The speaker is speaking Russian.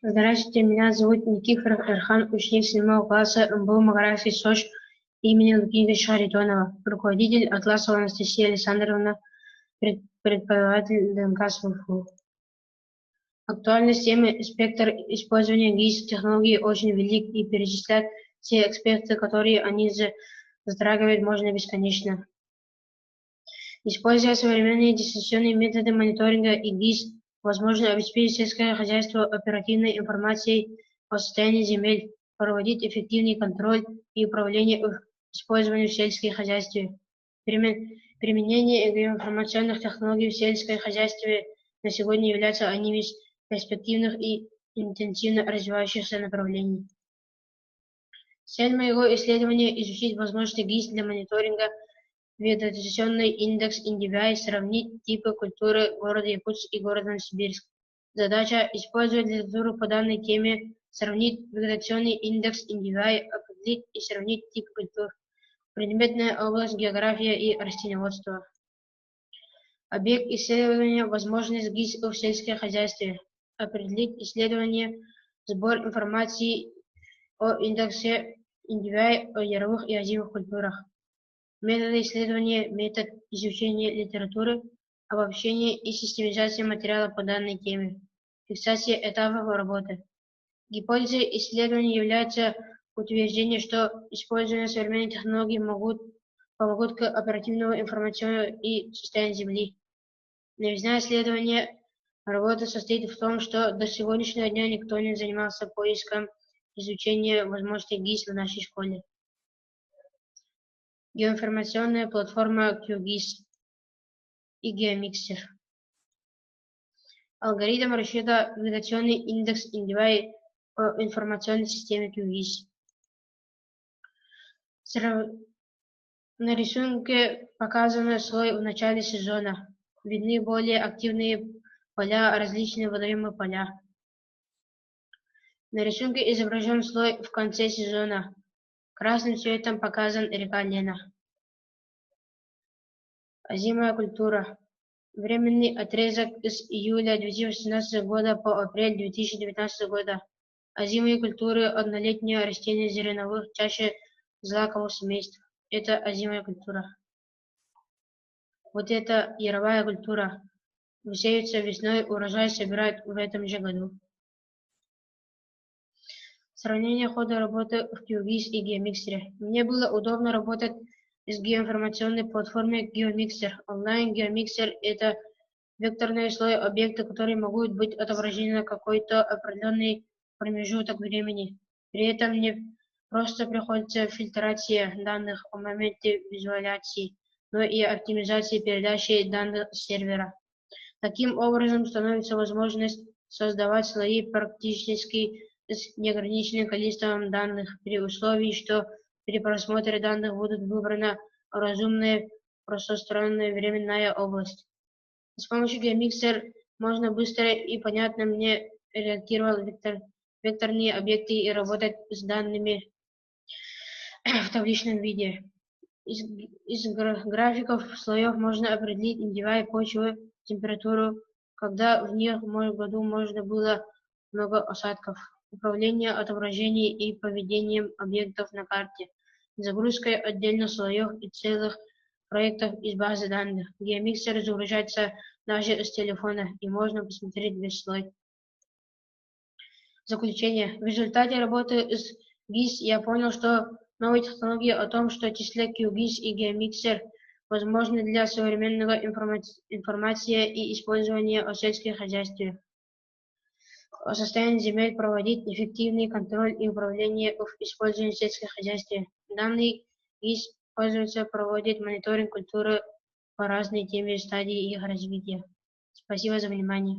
Здравствуйте, меня зовут Никифор Эрхан, ученик 7 класса МБУ Магараевский СОЖ имени Лукиновича Харитонова, руководитель Атласова Анастасия Александровна, преподаватель ДНК СМФУ. Актуальность темы спектр использования ГИС-технологий очень велик, и перечислять все аспекты, которые они затрагивают, можно бесконечно. Используя современные дистанционные методы мониторинга и ГИС, возможно обеспечить сельское хозяйство оперативной информацией о состоянии земель, проводить эффективный контроль и управление использованием в сельском хозяйстве. Применение информационных технологий в сельском хозяйстве на сегодня является одним из перспективных и интенсивно развивающихся направлений. Цель моего исследования – изучить возможности ГИС для мониторинга, вегетационный индекс NDVI, сравнить типы культуры города Якутск и города Новосибирск. Задача – использовать литературу по данной теме, сравнить вегетационный индекс NDVI, определить и сравнить типы культур. Предметная область – география и растениеводство. Объект исследования – возможность ГИС в сельском хозяйстве. Определить исследование, сбор информации о индексе NDVI, о яровых и озимых культурах. Методы исследования, метод изучения литературы, обобщение и систематизация материала по данной теме, фиксация этапов работы. Гипотезой исследования является утверждение, что использование современных технологий помогут к оперативному информационному и состоянию Земли. Новизна исследования работы состоит в том, что до сегодняшнего дня никто не занимался поиском изучения возможностей ГИС в нашей школе. Геоинформационная платформа QGIS и GeoMixer. Алгоритм расчета вегетационный индекс NDVI по информационной системе QGIS. На рисунке показан слой в начале сезона. Видны более активные поля, различные водоемные поля. На рисунке изображен слой в конце сезона. Красным цветом показан река Лена. Озимая культура. Временный отрезок с июля 2018 года по апрель 2019 года. Озимые культуры – однолетние растения зерновых, чаще злаковых семейств. Это озимая культура. Вот это яровая культура. Высеются весной, урожай собирают в этом же году. Сравнение хода работы в QGIS и GeoMixer. Мне было удобно работать с геоинформационной платформой GeoMixer. Онлайн GeoMixer – это векторный слой объекта, которые могут быть отображены на какой-то определенный промежуток времени. При этом не просто приходится фильтрация данных в моменте визуализации, но и оптимизация передачи данных с сервера. Таким образом, становится возможность создавать слои практически с неограниченным количеством данных, при условии, что при просмотре данных будет выбрана разумная пространственная временная область. С помощью GeoMixer можно быстро и понятно мне редактировать векторные объекты и работать с данными в табличном виде. Из графиков слоев можно определить NDVI почвы, температуру, когда в них в году можно было много осадков, управление отображением и поведением объектов на карте, загрузкой отдельных слоев и целых проектов из базы данных. GeoMixer загружается даже с телефона, и можно посмотреть весь слой. Заключение. В результате работы с ГИС я понял, что новые технологии о том, что числе QGIS и GeoMixer возможны для современного информации и использования в сельском хозяйстве. О состоянии земель проводить эффективный контроль и управление в использовании в сельском хозяйстве. Данный ГИС пользуется, проводит мониторинг культуры по разной теме стадии их развития. Спасибо за внимание.